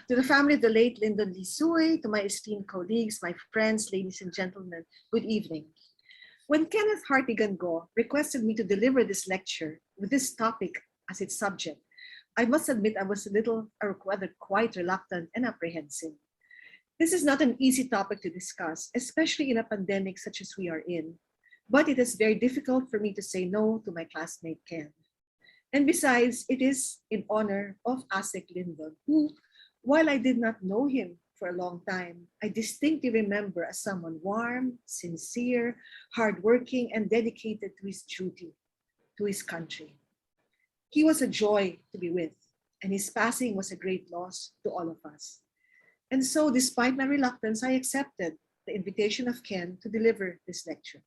To the family of the late Lyndon Lisuy, to my esteemed colleagues, my friends, ladies and gentlemen, good evening. When Kenneth Hartigan Go requested me to deliver this lecture with this topic as its subject, I must admit I was a little, or rather quite reluctant and apprehensive. This is not an easy topic to discuss, especially in a pandemic such as we are in, but it is very difficult for me to say no to my classmate Ken. And besides, it is in honor of ASEC Lyndon, who, while I did not know him for a long time, I distinctly remember as someone warm, sincere, hardworking, and dedicated to his duty, to his country. He was a joy to be with, and his passing was a great loss to all of us. And so, despite my reluctance, I accepted the invitation of Ken to deliver this lecture.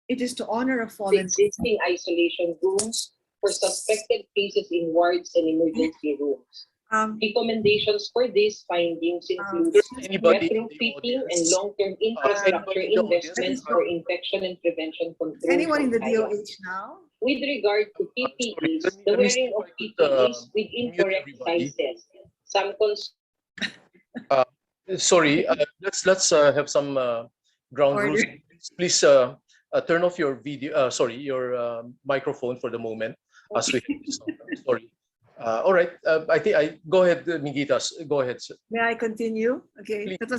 It is to honor a fallen... Existing isolation rooms for suspected cases in wards and emergency rooms. Recommendations for these findings include retrofitting and long-term infrastructure investments for infection and prevention control. Anyone in the DOH now? With regard to PPEs, the wearing of PPEs with incorrect sizes. Some sorry, let's have some ground rules. Please turn off your video. Sorry, your microphone for the moment. As we sorry. All right. I think I go ahead, Miguitas. Go ahead, sir. May I continue? Okay. Please. It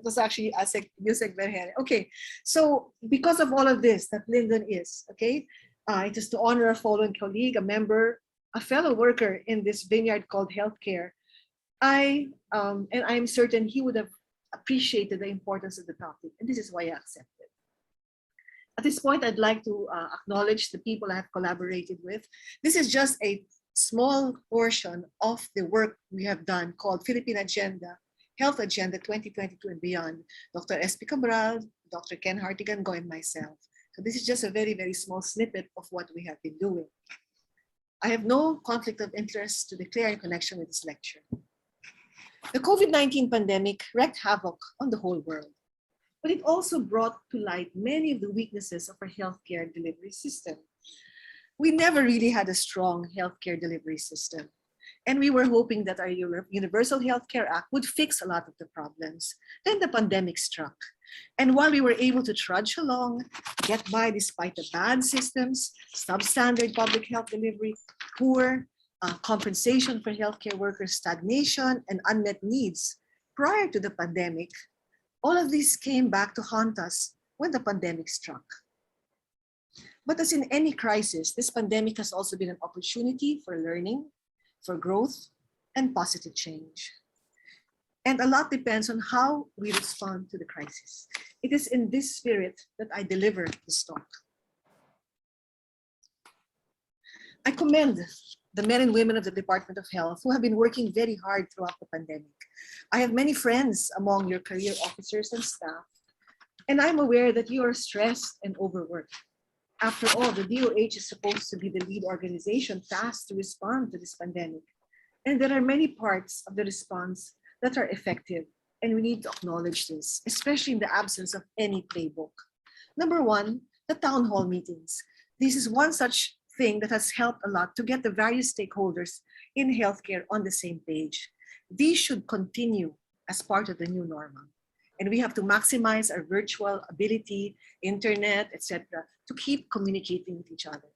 was actually ASEC Lyndon. Okay. So because of all of this that Lyndon is, okay, it is to honor a fallen colleague, a member, a fellow worker in this vineyard called healthcare. And I'm certain he would have appreciated the importance of the topic, and this is why I accepted. At this point, I'd like to acknowledge the people I have collaborated with. This is just a small portion of the work we have done called Philippine Agenda, Health Agenda 2022 and beyond. Dr. S.P. Cabral, Dr. Ken Hartigan Go, and myself. So this is just a very, very small snippet of what we have been doing. I have no conflict of interest to declare in connection with this lecture. The COVID-19 pandemic wreaked havoc on the whole world, but it also brought to light many of the weaknesses of our healthcare delivery system. We never really had a strong healthcare delivery system, and we were hoping that our Universal Healthcare Act would fix a lot of the problems. Then the pandemic struck, and while we were able to trudge along, get by despite the bad systems, substandard public health delivery, poor compensation for healthcare workers, stagnation, and unmet needs prior to the pandemic, all of these came back to haunt us when the pandemic struck. But as in any crisis, this pandemic has also been an opportunity for learning, for growth, and positive change. And a lot depends on how we respond to the crisis. It is in this spirit that I deliver this talk. I commend the men and women of the Department of Health who have been working very hard throughout the pandemic. I have many friends among your career officers and staff, and I'm aware that you are stressed and overworked. After all, the DOH is supposed to be the lead organization tasked to respond to this pandemic. And there are many parts of the response that are effective, and we need to acknowledge this, especially in the absence of any playbook. Number one, the town hall meetings. This is one such thing that has helped a lot to get the various stakeholders in healthcare on the same page. These should continue as part of the new normal. And we have to maximize our virtual ability, internet, etc., to keep communicating with each other.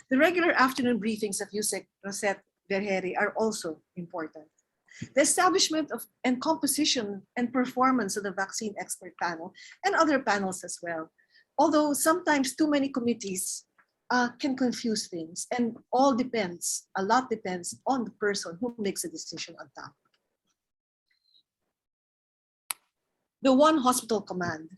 The regular afternoon briefings of USEC Rosette Vergere are also important. The establishment of and composition and performance of the vaccine expert panel and other panels as well. Although sometimes too many committees can confuse things, and a lot depends on the person who makes a decision on top. The One Hospital Command.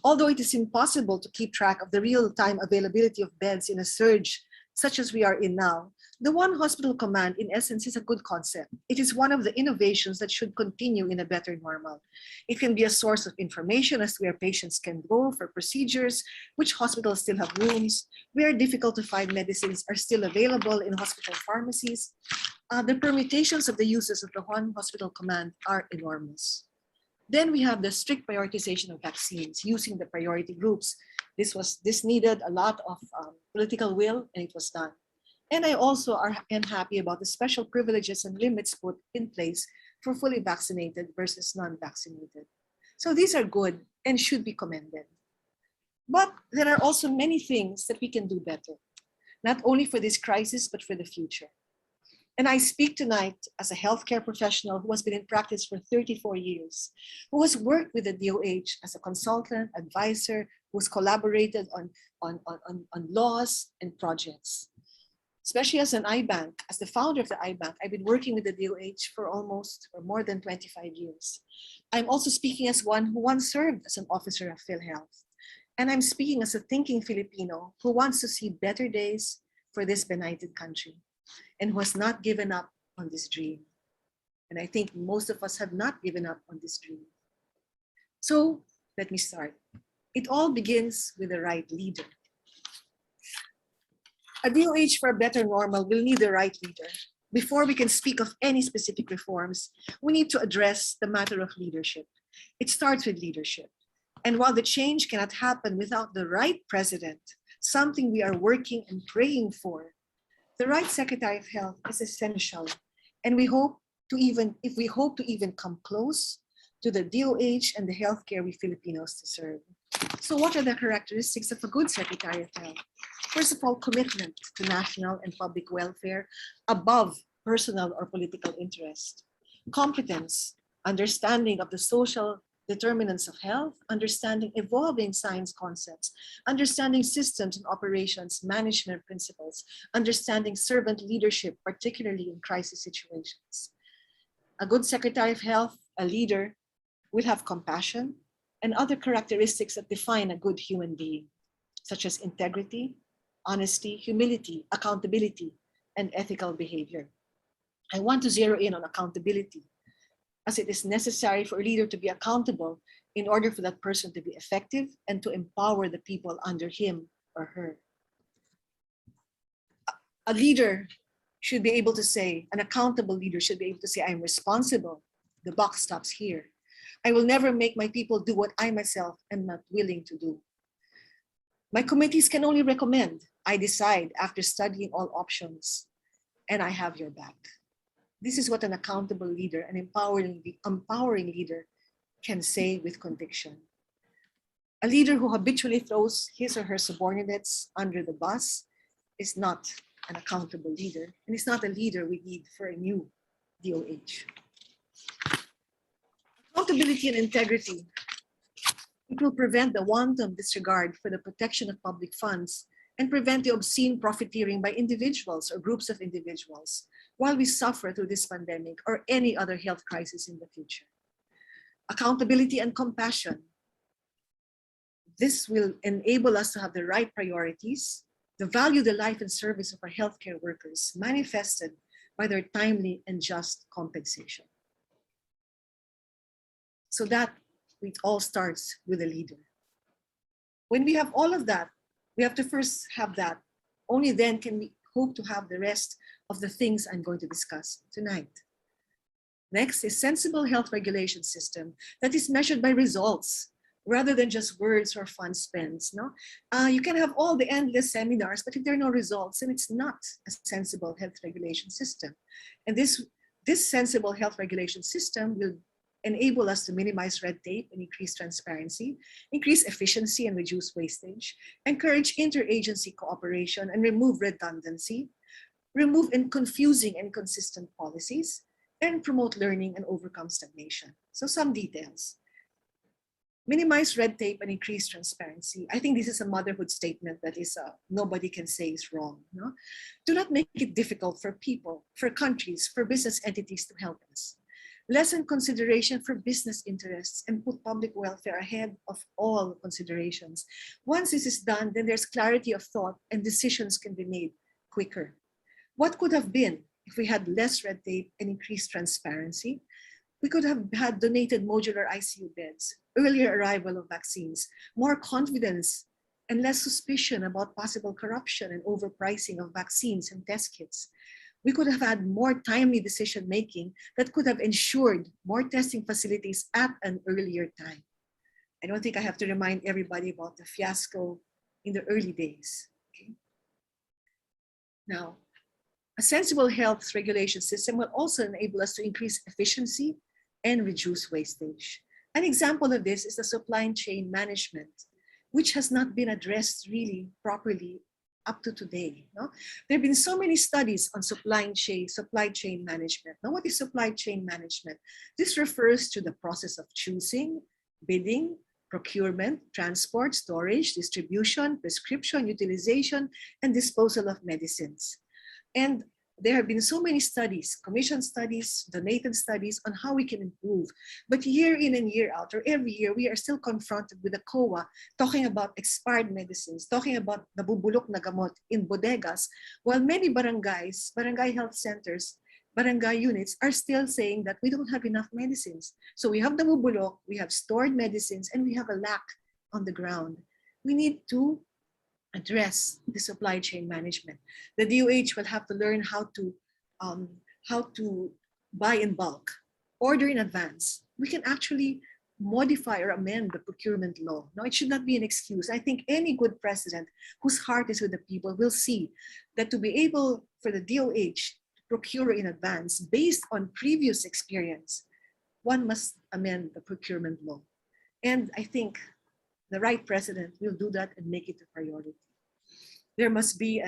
Although it is impossible to keep track of the real-time availability of beds in a surge such as we are in now, the One Hospital Command in essence is a good concept. It is one of the innovations that should continue in a better normal. It can be a source of information as to where patients can go for procedures, which hospitals still have rooms, where difficult to find medicines are still available in hospital pharmacies. The permutations of the uses of the One Hospital Command are enormous. Then we have the strict prioritization of vaccines using the priority groups. This needed a lot of political will, and it was done. And I also am happy about the special privileges and limits put in place for fully vaccinated versus non-vaccinated. So these are good and should be commended. But there are also many things that we can do better, not only for this crisis, but for the future. And I speak tonight as a healthcare professional who has been in practice for 34 years, who has worked with the DOH as a consultant, advisor, who has collaborated on laws and projects. Especially as an IBank, as the founder of the IBank, I've been working with the DOH for more than 25 years. I'm also speaking as one who once served as an officer of PhilHealth. And I'm speaking as a thinking Filipino who wants to see better days for this benighted country and who has not given up on this dream. And I think most of us have not given up on this dream. So let me start. It all begins with the right leader. A DOH for a better normal will need the right leader. Before we can speak of any specific reforms, we need to address the matter of leadership. It starts with leadership. And while the change cannot happen without the right president, something we are working and praying for, the right Secretary of Health is essential. And we hope to even come close to the DOH and the healthcare we Filipinos deserve. So what are the characteristics of a good Secretary of Health? First of all, commitment to national and public welfare above personal or political interest. Competence, understanding of the social determinants of health, understanding evolving science concepts, understanding systems and operations, management principles, understanding servant leadership, particularly in crisis situations. A good Secretary of Health, a leader, will have compassion and other characteristics that define a good human being, such as integrity, honesty, humility, accountability, and ethical behavior. I want to zero in on accountability, as it is necessary for a leader to be accountable in order for that person to be effective and to empower the people under him or her. A leader should be able to say, an accountable leader should be able to say, I'm responsible. The buck stops here. I will never make my people do what I myself am not willing to do. My committees can only recommend. I decide after studying all options, and I have your back. This is what an accountable leader, an empowering leader can say with conviction. A leader who habitually throws his or her subordinates under the bus is not an accountable leader, and it's not a leader we need for a new DOH. Accountability and integrity. It will prevent the wanton disregard for the protection of public funds and prevent the obscene profiteering by individuals or groups of individuals while we suffer through this pandemic or any other health crisis in the future. Accountability and compassion. This will enable us to have the right priorities, to value the life and service of our healthcare workers manifested by their timely and just compensation. So that it all starts with a leader. When we have all of that, we have to first have that. Only then can we hope to have the rest of the things I'm going to discuss tonight. Next is sensible health regulation system that is measured by results rather than just words or fund spends. No? You can have all the endless seminars, but if there are no results, then it's not a sensible health regulation system. And this sensible health regulation system will enable us to minimize red tape and increase transparency, increase efficiency and reduce wastage, encourage interagency cooperation and remove redundancy, remove confusing and inconsistent policies, and promote learning and overcome stagnation. So some details. Minimize red tape and increase transparency. I think this is a motherhood statement that is nobody can say is wrong. No? Do not make it difficult for people, for countries, for business entities to help us. Lessen consideration for business interests and put public welfare ahead of all considerations. Once this is done, then there's clarity of thought and decisions can be made quicker. What could have been if we had less red tape and increased transparency? We could have had donated modular ICU beds, earlier arrival of vaccines, more confidence and less suspicion about possible corruption and overpricing of vaccines and test kits. We could have had more timely decision-making that could have ensured more testing facilities at an earlier time. I don't think I have to remind everybody about the fiasco in the early days. Okay? Now, A sensible health regulation system will also enable us to increase efficiency and reduce wastage. An example of this is the supply chain management, which has not been addressed really properly up to today. No? There have been so many studies on supply chain management. Now, what is supply chain management? This refers to the process of choosing, bidding, procurement, transport, storage, distribution, prescription, utilization, and disposal of medicines. And there have been so many studies, commission studies, donated studies on how we can improve. But year in and year out, or every year, we are still confronted with the COA talking about expired medicines, talking about nabubulok na gamot in bodegas, while many barangays, barangay health centers, barangay units are still saying that we don't have enough medicines. So we have nabubulok, we have stored medicines, and we have a lack on the ground. We need to address the supply chain management. The DOH will have to learn how to buy in bulk, order in advance. We can actually modify or amend the procurement law. No, it should not be an excuse. I think any good president whose heart is with the people will see that to be able for the DOH to procure in advance based on previous experience, one must amend the procurement law. And I think the right president will do that and make it a priority. There must be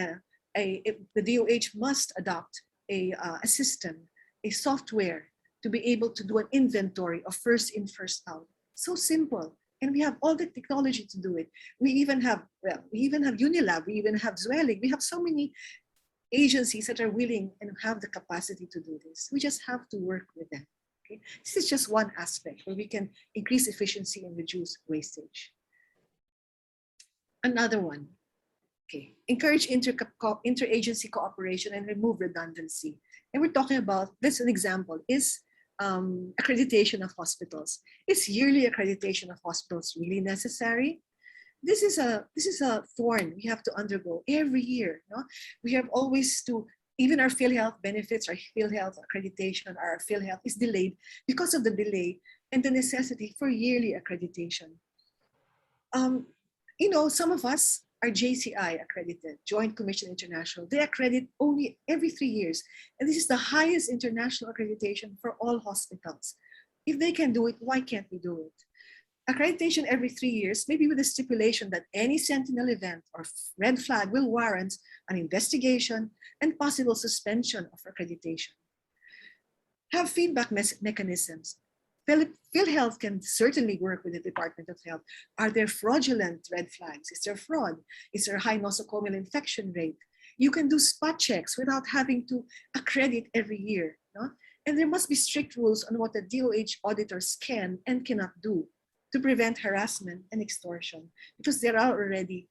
the DOH must adopt a system, a software to be able to do an inventory of first in, first out. So simple. And we have all the technology to do it. We even have Unilab, we even have Zwellig. We have so many agencies that are willing and have the capacity to do this. We just have to work with them. Okay? This is just one aspect where we can increase efficiency and reduce wastage. Another one. Okay, encourage interagency cooperation and remove redundancy. And we're talking about, this an example, is accreditation of hospitals. Is yearly accreditation of hospitals really necessary? This is a thorn we have to undergo every year. No? We have always to, even our PhilHealth benefits, our PhilHealth accreditation, our PhilHealth is delayed because of the delay and the necessity for yearly accreditation. You know, some of us are JCI accredited, Joint Commission International. They accredit only every 3 years. And this is the highest international accreditation for all hospitals. If they can do it, why can't we do it? Accreditation every 3 years, maybe with the stipulation that any sentinel event or red flag will warrant an investigation and possible suspension of accreditation. Have feedback mechanisms. PhilHealth can certainly work with the Department of Health. Are there fraudulent red flags? Is there fraud? Is there a high nosocomial infection rate? You can do spot checks without having to accredit every year. No? And there must be strict rules on what the DOH auditors can and cannot do to prevent harassment and extortion, because there are already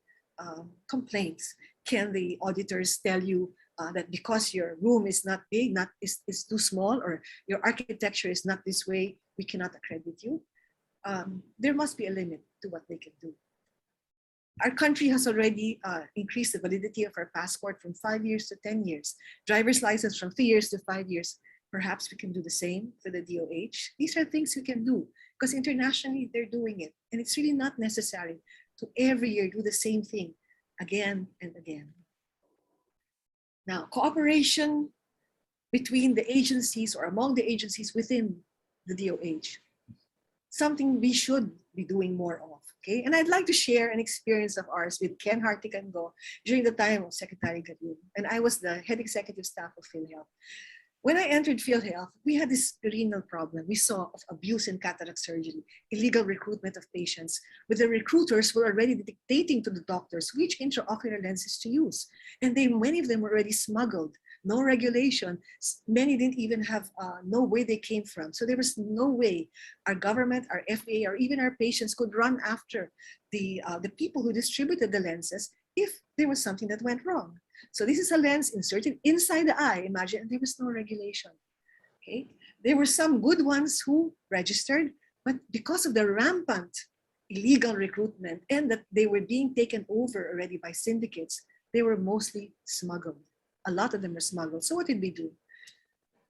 complaints. Can the auditors tell you that because your room is not big, is too small, or your architecture is not this way, we cannot accredit you? There must be a limit to what they can do. Our country has already increased the validity of our passport from 5 years to 10 years, driver's license from 3 years to 5 years. Perhaps we can do the same for the DOH. These are things we can do because internationally they're doing it. And it's really not necessary to every year do the same thing again and again. Now, cooperation between the agencies or among the agencies within the DOH, something we should be doing more of, okay? And I'd like to share an experience of ours with Ken Harticango during the time of Secretary Gadun, and I was the head executive staff of PhilHealth. When I entered PhilHealth, we had this perennial problem we saw of abuse in cataract surgery, illegal recruitment of patients, with the recruiters were already dictating to the doctors which intraocular lenses to use. And many of them were already smuggled, no regulation. Many didn't even have know where they came from. So there was no way our government, our FDA, or even our patients could run after the people who distributed the lenses if there was something that went wrong. So this is a lens inserted inside the eye. Imagine there was no regulation. Okay, there were some good ones who registered, but because of the rampant illegal recruitment and that they were being taken over already by syndicates, they were mostly smuggled. A lot of them were smuggled. So what did we do?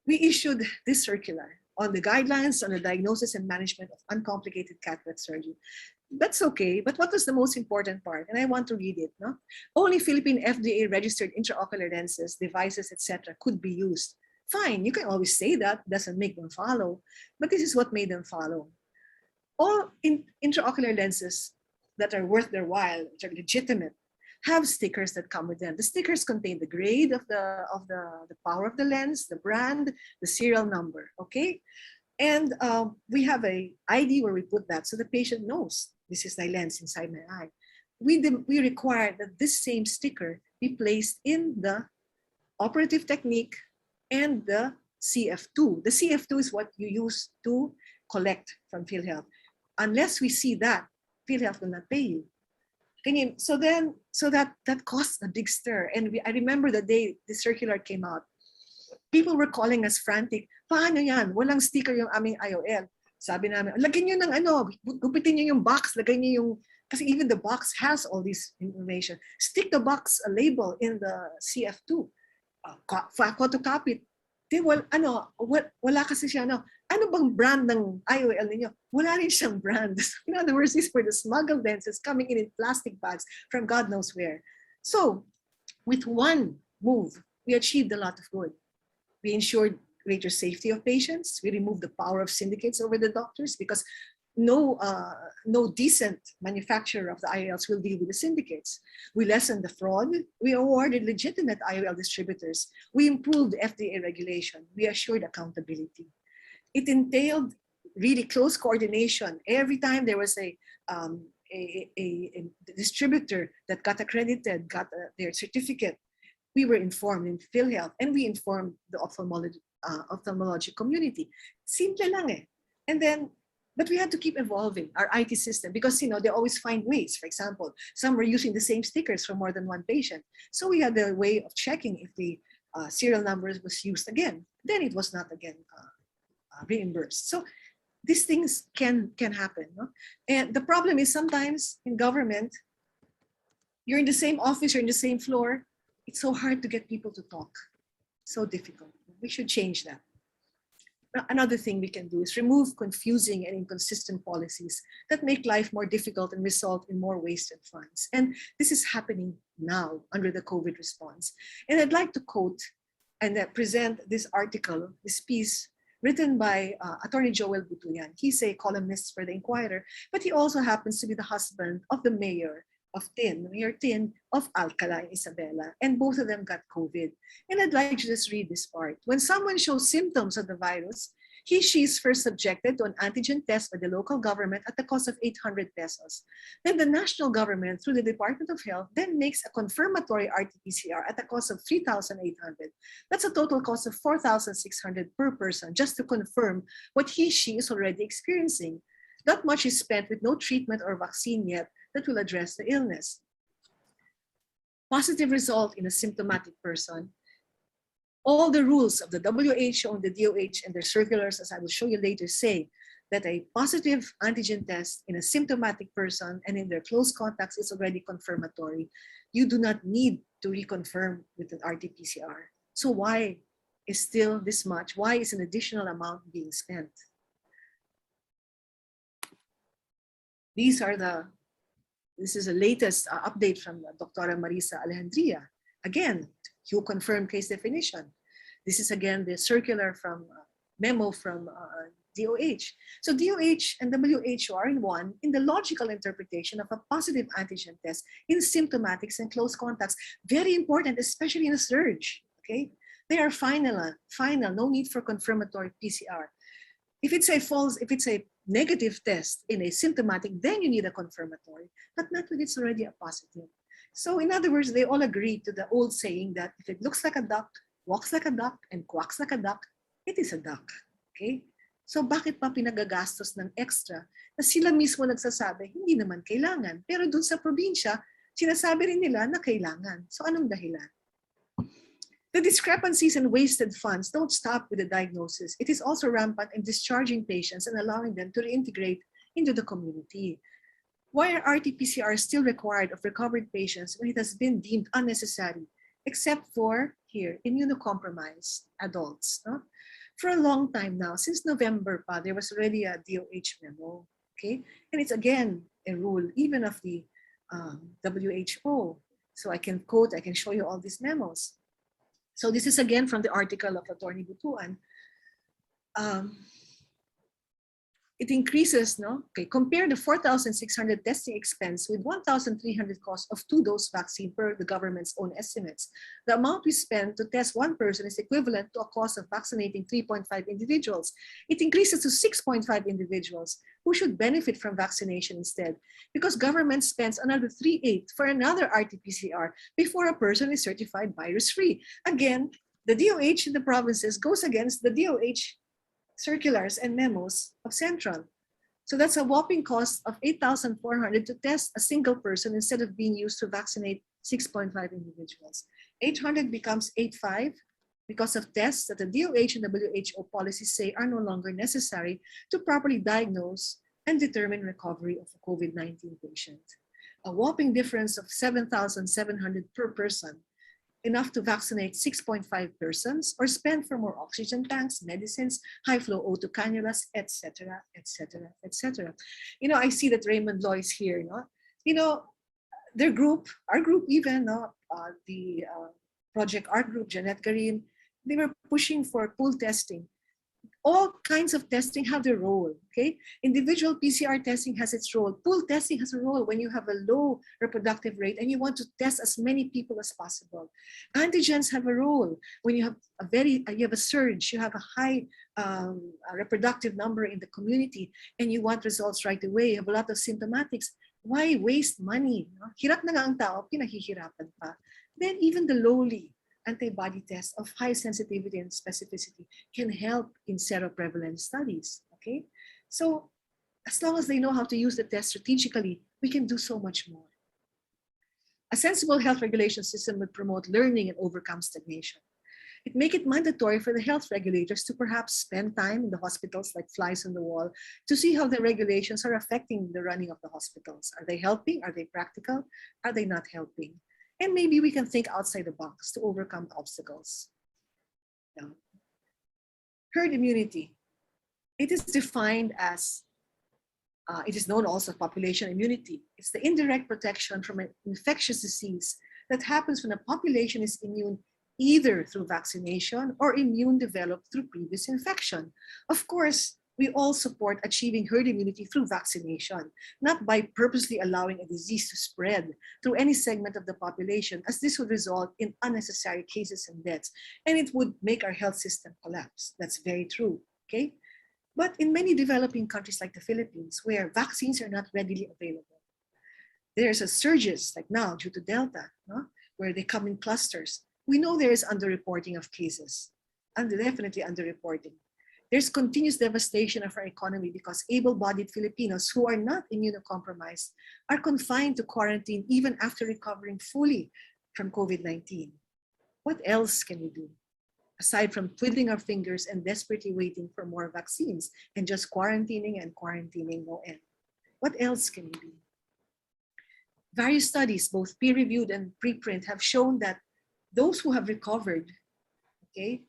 We issued this circular. on the guidelines on the diagnosis and management of uncomplicated cataract surgery. That's okay, but what was the most important part? And I want to read it. No? Only Philippine FDA registered intraocular lenses, devices, etc. could be used. Fine, you can always say that, doesn't make them follow, but this is what made them follow. All intraocular lenses that are worth their while, which are legitimate, have stickers that come with them. The stickers contain the grade of the power of the lens, the brand, the serial number, okay? And we have a ID where we put that so the patient knows this is my lens inside my eye. We require that this same sticker be placed in the operative technique and the CF2. The CF2 is what you use to collect from PhilHealth. Unless we see that, PhilHealth will not pay you. So that caused a big stir. And I remember the day the circular came out, people were calling us frantic. Paano yan? Walang sticker yung aming IOL. Sabi namin, lagyan nyo ng ano, gupitin nyo yung box, lagyan nyo yung, kasi even the box has all this information. Stick the box a label in the CF2. Photocopy. Wala kasi siya, ano bang brand ng IOL ninyo? Wala rin siyang brand. In other words, these were the smuggled lenses coming in plastic bags from God knows where. So, with one move, we achieved a lot of good. We ensured greater safety of patients. We removed the power of syndicates over the doctors because no decent manufacturer of the IOLs will deal with the syndicates. We lessened the fraud. We awarded legitimate IOL distributors. We improved FDA regulation. We assured accountability. It entailed really close coordination. Every time there was a distributor that got accredited, got their certificate, we were informed in PhilHealth and we informed the ophthalmology community. Simple lang eh. And then, but we had to keep evolving our IT system because, you know, they always find ways. For example, some were using the same stickers for more than one patient. So we had a way of checking if the serial numbers was used again. Then it was not again reimbursed. So these things can happen. No? And the problem is sometimes in government, you're in the same office, you're in the same floor. It's so hard to get people to talk. So difficult. We should change that. Another thing we can do is remove confusing and inconsistent policies that make life more difficult and result in more wasted funds. And this is happening now under the COVID response. And I'd like to quote and present this article, this piece written by Attorney Joel Butuyan. He's a columnist for the Inquirer, but he also happens to be the husband of the mayor of Mayor Tin of Alcala in Isabela, and both of them got COVID. And I'd like to just read this part. When someone shows symptoms of the virus, she is first subjected to an antigen test by the local government at the cost of 800 pesos. Then the national government, through the Department of Health, then makes a confirmatory RT-PCR at the cost of 3,800. That's a total cost of 4,600 per person just to confirm what she is already experiencing. That much is spent with no treatment or vaccine yet that will address the illness. Positive result in a symptomatic person. All the rules of the WHO and the DOH and their circulars, as I will show you later, say that a positive antigen test in a symptomatic person and in their close contacts is already confirmatory. You do not need to reconfirm with an RT-PCR. So why is still this much? Why is an additional amount being spent? This is the latest update from Dr. Marisa Alejandria. Again, you confirm case definition. This is again the circular from memo from DOH. So DOH and WHO are in one in the logical interpretation of a positive antigen test in symptomatics and close contacts. Very important, especially in a surge. Okay, they are final. No need for confirmatory PCR. If it's a negative test in a symptomatic, then you need a confirmatory, but not when it's already a positive. So in other words, they all agree to the old saying that if it looks like a duck, walks like a duck, and quacks like a duck, it is a duck. Okay? So bakit pa pinagagastos ng extra na sila mismo nagsasabi, hindi naman kailangan. Pero dun sa probinsya, sinasabi rin nila na kailangan. So anong dahilan? The discrepancies and wasted funds don't stop with the diagnosis. It is also rampant in discharging patients and allowing them to reintegrate into the community. Why are RT-PCR still required of recovered patients when it has been deemed unnecessary, except for here, immunocompromised adults? No? For a long time now, since November, there was already a DOH memo, okay? And it's again a rule, even of the WHO. So I can quote, I can show you all these memos. So this is again from the article of Attorney Butuan. It increases, no? Okay, compare the 4,600 testing expense with 1,300 cost of 2-dose vaccine per the government's own estimates. The amount we spend to test one person is equivalent to a cost of vaccinating 3.5 individuals. It increases to 6.5 individuals who should benefit from vaccination instead, because government spends another 3/8 for another RT-PCR before a person is certified virus-free. Again, the DOH in the provinces goes against the DOH circulars and memos of Central. So that's a whopping cost of 8,400 to test a single person instead of being used to vaccinate 6.5 individuals. 800 becomes 8.5 because of tests that the DOH and WHO policies say are no longer necessary to properly diagnose and determine recovery of a COVID-19 patient. A whopping difference of 7,700 per person, enough to vaccinate 6.5 persons or spend for more oxygen tanks, medicines, high flow O2 cannulas, etc., etc., etc. You know, I see that Raymond Law is here. You know, their group, our group even, the Project Art Group, Jeanette Garin, they were pushing for pool testing. All kinds of testing have their role, okay? Individual PCR testing has its role. Pool testing has a role when you have a low reproductive rate and you want to test as many people as possible. Antigens have a role when you have a surge, you have a high reproductive number in the community and you want results right away, you have a lot of symptomatics. Why waste money? Hirap na nga ang tao, pinahihirapan pa. Then even the lowly antibody test of high sensitivity and specificity can help in seroprevalence studies, okay? So as long as they know how to use the test strategically, we can do so much more. A sensible health regulation system would promote learning and overcome stagnation. It make it mandatory for the health regulators to perhaps spend time in the hospitals like flies on the wall to see how the regulations are affecting the running of the hospitals. Are they helping? Are they practical? Are they not helping? And maybe we can think outside the box to overcome obstacles. Now, herd immunity. It is defined as, it is known also as population immunity. It's the indirect protection from an infectious disease that happens when a population is immune either through vaccination or immune developed through previous infection. Of course, we all support achieving herd immunity through vaccination, not by purposely allowing a disease to spread through any segment of the population, as this would result in unnecessary cases and deaths, and it would make our health system collapse. That's very true, okay? But in many developing countries like the Philippines, where vaccines are not readily available, there's a surges like now due to Delta, where they come in clusters. We know there is underreporting of cases, and definitely underreporting. There's continuous devastation of our economy because able-bodied Filipinos who are not immunocompromised are confined to quarantine even after recovering fully from COVID-19. What else can we do? Aside from twiddling our fingers and desperately waiting for more vaccines and just quarantining and quarantining no end. What else can we do? Various studies, both peer-reviewed and preprint, have shown that those who have recovered, okay,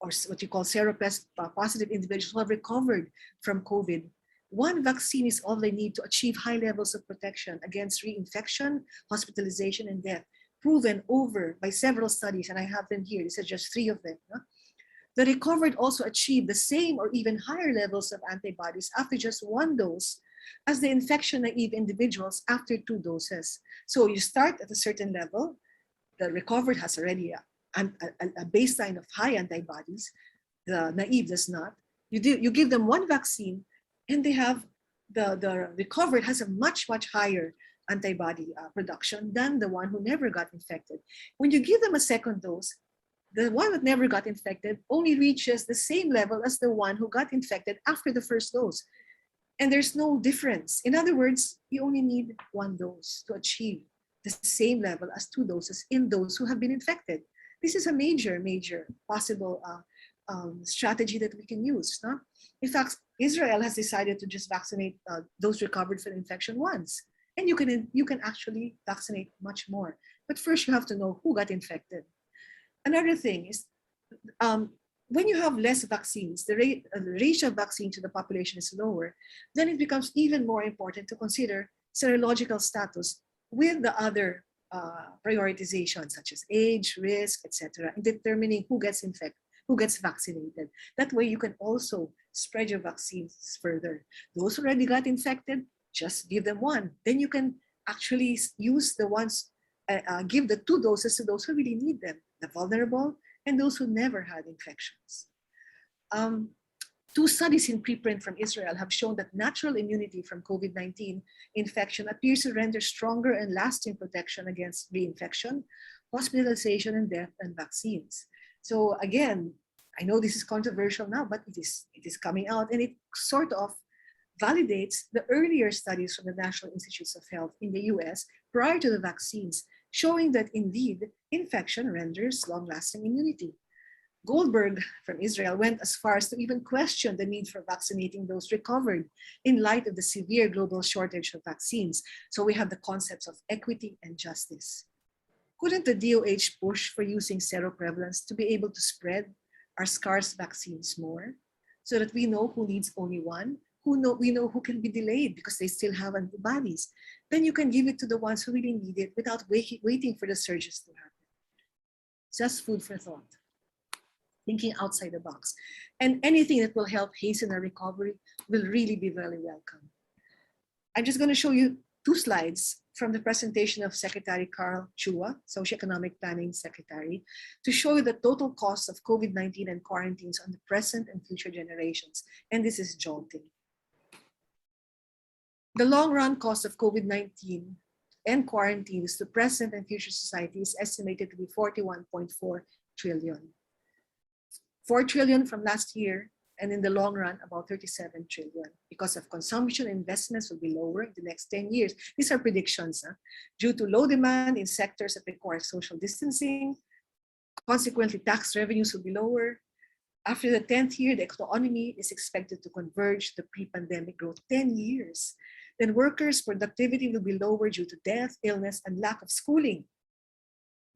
or what you call seropositive individuals who have recovered from COVID, one vaccine is all they need to achieve high levels of protection against reinfection, hospitalization, and death, proven over by several studies, and I have them here. These are just 3 of them. The recovered also achieve the same or even higher levels of antibodies after just 1 dose as the infection-naive individuals after 2 doses. So you start at a certain level, the recovered has already a baseline of high antibodies, the naive does not. You give them 1 vaccine and they have, the recovered has a much higher antibody production than the one who never got infected. When you give them a 2nd dose, the one that never got infected only reaches the same level as the one who got infected after the 1st dose. And there's no difference. In other words, you only need 1 dose to achieve the same level as 2 doses in those who have been infected. This is a major possible strategy that we can use. No? In fact, Israel has decided to just vaccinate those recovered from infection once. And you can actually vaccinate much more. But first you have to know who got infected. Another thing is when you have less vaccines, the ratio of vaccine to the population is lower, then it becomes even more important to consider serological status with the other prioritizations such as age, risk, etc., in determining who gets infected, who gets vaccinated. That way you can also spread your vaccines further. Those who already got infected, just give them one. Then you can actually use the ones, give the 2 doses to those who really need them, the vulnerable and those who never had infections. 2 studies in preprint from Israel have shown that natural immunity from COVID-19 infection appears to render stronger and lasting protection against reinfection, hospitalization, and death than vaccines. So again, I know this is controversial now, but it is coming out, and it sort of validates the earlier studies from the National Institutes of Health in the US prior to the vaccines, showing that indeed infection renders long-lasting immunity. Goldberg from Israel went as far as to even question the need for vaccinating those recovered in light of the severe global shortage of vaccines. So we have the concepts of equity and justice. Couldn't the DOH push for using seroprevalence to be able to spread our scarce vaccines more so that we know who needs only one, we know who can be delayed because they still have antibodies? Then you can give it to the ones who really need it without waiting for the surges to happen. Just food for thought. Thinking outside the box. And anything that will help hasten our recovery will really be very welcome. I'm just going to show you 2 slides from the presentation of Secretary Carl Chua, Socioeconomic Planning Secretary, to show you the total cost of COVID-19 and quarantines on the present and future generations. And this is jolting. The long-run cost of COVID-19 and quarantines to present and future society is estimated to be 41.4 trillion. 4 trillion from last year, and in the long run, about 37 trillion. Because of consumption, investments will be lower in the next 10 years. These are predictions. Due to low demand in sectors that require social distancing, consequently, tax revenues will be lower. After the 10th year, the economy is expected to converge to pre-pandemic growth. 10 years. Then workers' productivity will be lower due to death, illness, and lack of schooling.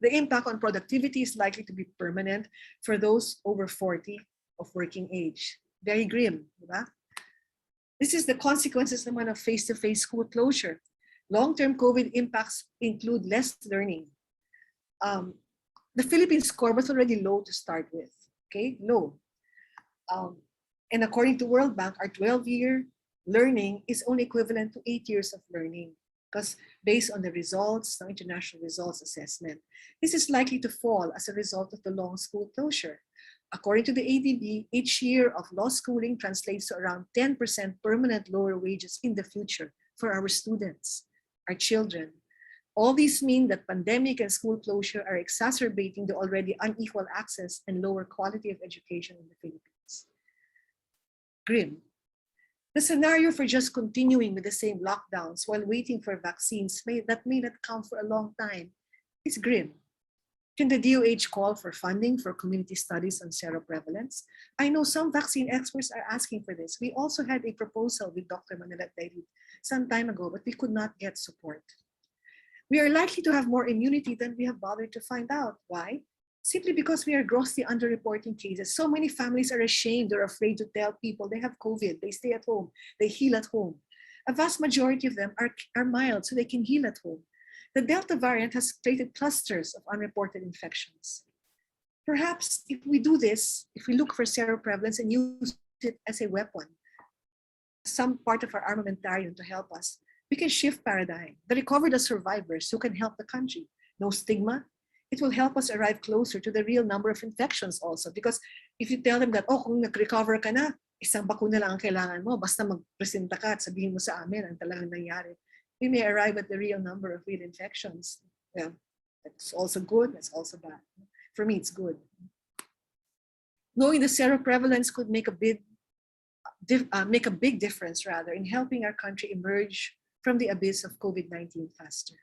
The impact on productivity is likely to be permanent for those over 40 of working age. Very grim, right? This is the consequences naman of face-to-face school closure. Long-term COVID impacts include less learning. The Philippines score was already low to start with, okay, low. And according to World Bank, our 12-year learning is only equivalent to 8 years of learning, because based on the results, the international results assessment, this is likely to fall as a result of the long school closure. According to the ADB, each year of lost schooling translates to around 10% permanent lower wages in the future for our students, our children. All these mean that pandemic and school closure are exacerbating the already unequal access and lower quality of education in the Philippines. Grim. The scenario for just continuing with the same lockdowns while waiting for vaccines that may not come for a long time is grim. Can the DOH call for funding for community studies on seroprevalence? I know some vaccine experts are asking for this. We also had a proposal with Dr. Manila David some time ago, but we could not get support. We are likely to have more immunity than we have bothered to find out. Why? Simply because we are grossly underreporting cases. So many families are ashamed or afraid to tell people they have COVID. They stay at home. They heal at home. A vast majority of them are mild, so they can heal at home. The Delta variant has created clusters of unreported infections. Perhaps if we do this, if we look for seroprevalence and use it as a weapon, some part of our armamentarium to help us, we can shift paradigm. The recovered are survivors who can help the country. No stigma. It will help us arrive closer to the real number of infections also. Because if you tell them that, oh, kung nag-recover ka na, isang bakuna lang ang kailangan mo, basta magpresenta ka at sabihin mo sa amin ang talagang nangyari, we may arrive at the real number of real infections. Yeah, that's also good, that's also bad. For me, it's good. Knowing the seroprevalence could make a big difference rather in helping our country emerge from the abyss of COVID-19 faster.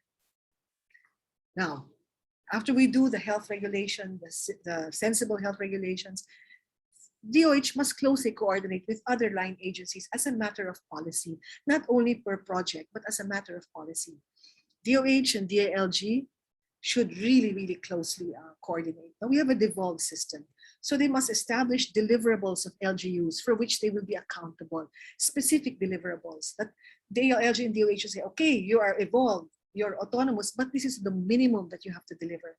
Now, after we do the health regulation, the sensible health regulations, DOH must closely coordinate with other line agencies as a matter of policy, not only per project, but as a matter of policy. DOH and DILG should really, really closely coordinate. Now we have a devolved system. So they must establish deliverables of LGUs for which they will be accountable, specific deliverables that the LG and DOH will say, okay, you are evolved, you're autonomous, but this is the minimum that you have to deliver.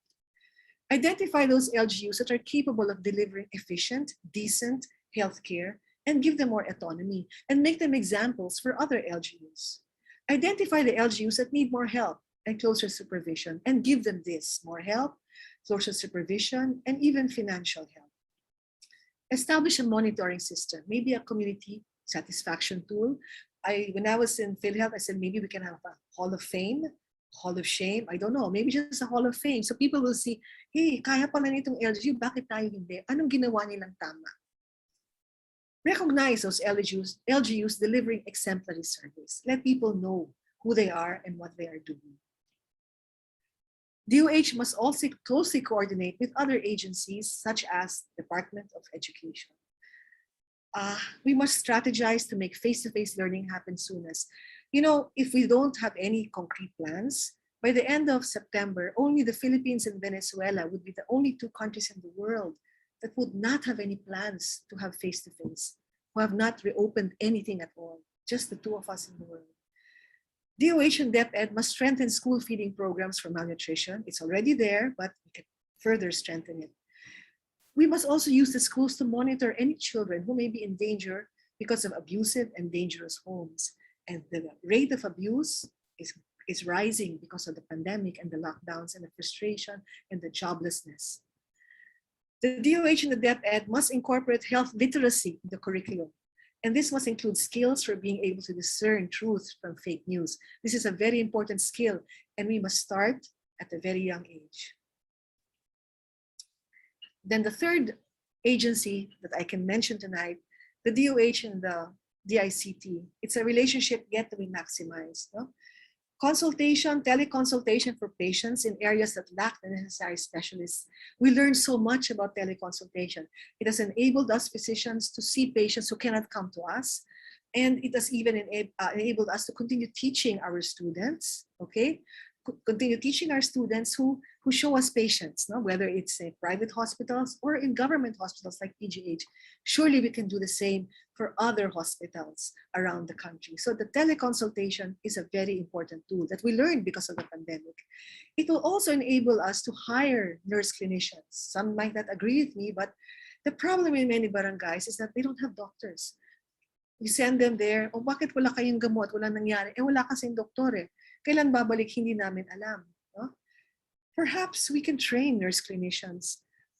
Identify those LGUs that are capable of delivering efficient, decent healthcare and give them more autonomy and make them examples for other LGUs. Identify the LGUs that need more help and closer supervision and give them this, more help, closer supervision, and even financial help. Establish a monitoring system, maybe a community satisfaction tool. When I was in PhilHealth, I said maybe we can have a Hall of Fame, Hall of Shame, I don't know, maybe just a Hall of Fame. So people will see, hey, kaya pala nitong LGU, bakit tayo hindi? Anong ginawa nilang tama? Recognize those LGUs delivering exemplary service. Let people know who they are and what they are doing. DOH must also closely coordinate with other agencies such as Department of Education. We must strategize to make face-to-face learning happen soonest. You know, if we don't have any concrete plans, by the end of September, only the Philippines and Venezuela would be the only two countries in the world that would not have any plans to have face-to-face, who have not reopened anything at all, just the two of us in the world. DOH and DepEd must strengthen school feeding programs for malnutrition. It's already there, but we can further strengthen it. We must also use the schools to monitor any children who may be in danger because of abusive and dangerous homes. And the rate of abuse is rising because of the pandemic and the lockdowns and the frustration and the joblessness. The DOH and the DepEd must incorporate health literacy in the curriculum. And this must include skills for being able to discern truth from fake news. This is a very important skill, and we must start at a very young age. Then the third agency that I can mention tonight, the DOH and the DICT, it's a relationship yet to be maximized. No? Consultation, teleconsultation for patients in areas that lack the necessary specialists. We learned so much about teleconsultation. It has enabled us physicians to see patients who cannot come to us. And it has even enabled us to continue teaching our students, okay? Continue teaching our students who show us patients, no? Whether it's in private hospitals or in government hospitals like PGH. Surely we can do the same for other hospitals around the country. So the teleconsultation is a very important tool that we learned because of the pandemic. It will also enable us to hire nurse clinicians. Some might not agree with me, but the problem in many barangays is that they don't have doctors. You send them there, oh bakit wala kayong gamot, wala nangyari? Eh wala kasing doktor eh. Kailan babalik, hindi namin alam. No? Perhaps we can train nurse clinicians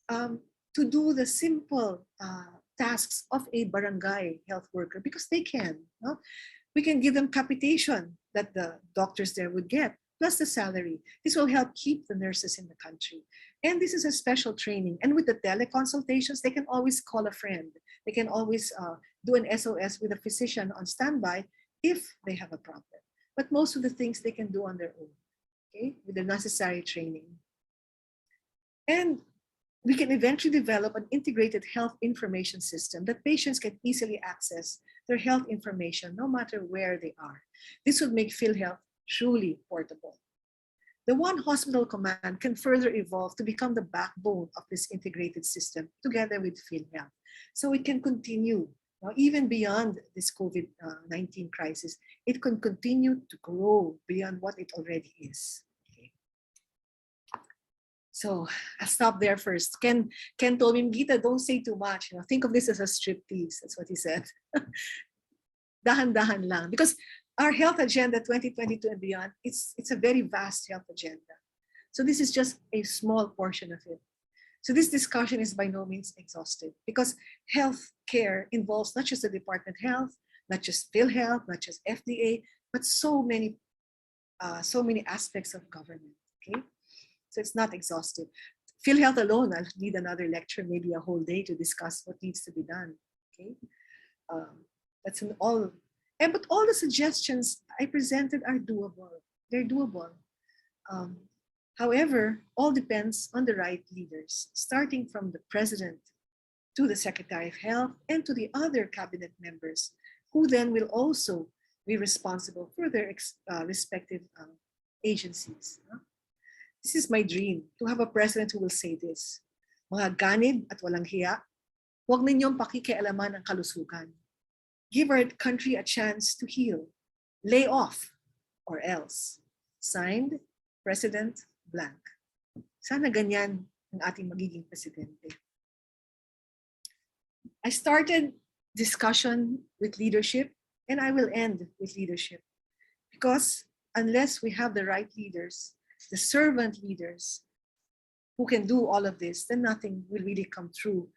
to do the simple tasks of a barangay health worker because they can. No? We can give them capitation that the doctors there would get, plus the salary. This will help keep the nurses in the country. And this is a special training. And with the teleconsultations, they can always call a friend. They can always do an SOS with a physician on standby if they have a problem. But most of the things they can do on their own, okay, with the necessary training. And we can eventually develop an integrated health information system that patients can easily access their health information no matter where they are. This would make PhilHealth truly portable. The One Hospital Command can further evolve to become the backbone of this integrated system together with PhilHealth. So it can continue, even beyond this COVID-19 crisis, it can continue to grow beyond what it already is. Okay. So I'll stop there first. Ken told me, Gita, don't say too much. Think of this as a striptease. That's what he said. Dahan-dahan lang. Because our health agenda 2022 and beyond, it's a very vast health agenda. So this is just a small portion of it. So this discussion is by no means exhaustive because health care involves not just the Department of Health, not just PhilHealth, not just FDA, but so many aspects of government. Okay, so it's not exhaustive. PhilHealth alone, I'll need another lecture, maybe a whole day to discuss what needs to be done. Okay, that's an all. But all the suggestions I presented are doable. They're doable. However, all depends on the right leaders, starting from the president to the Secretary of Health and to the other cabinet members, who then will also be responsible for their respective agencies. This is my dream, to have a president who will say this: Mga ganib at walang hiya, huwag ninyong pakikialaman ang kalusugan. Give our country a chance to heal. Lay off or else. Signed, President Blank. Sana ganyan ang ating magiging presidente. I started discussion with leadership and I will end with leadership. Because unless we have the right leaders, the servant leaders who can do all of this, then nothing will really come true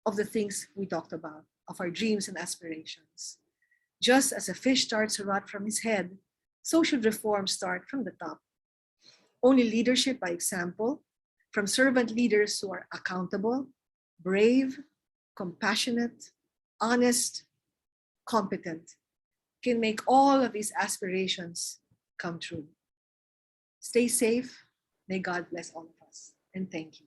of the things we talked about, of our dreams and aspirations. Just as a fish starts to rot from his head, so should reform start from the top. Only leadership by example, from servant leaders who are accountable, brave, compassionate, honest, competent, can make all of these aspirations come true. Stay safe. May God bless all of us. And thank you.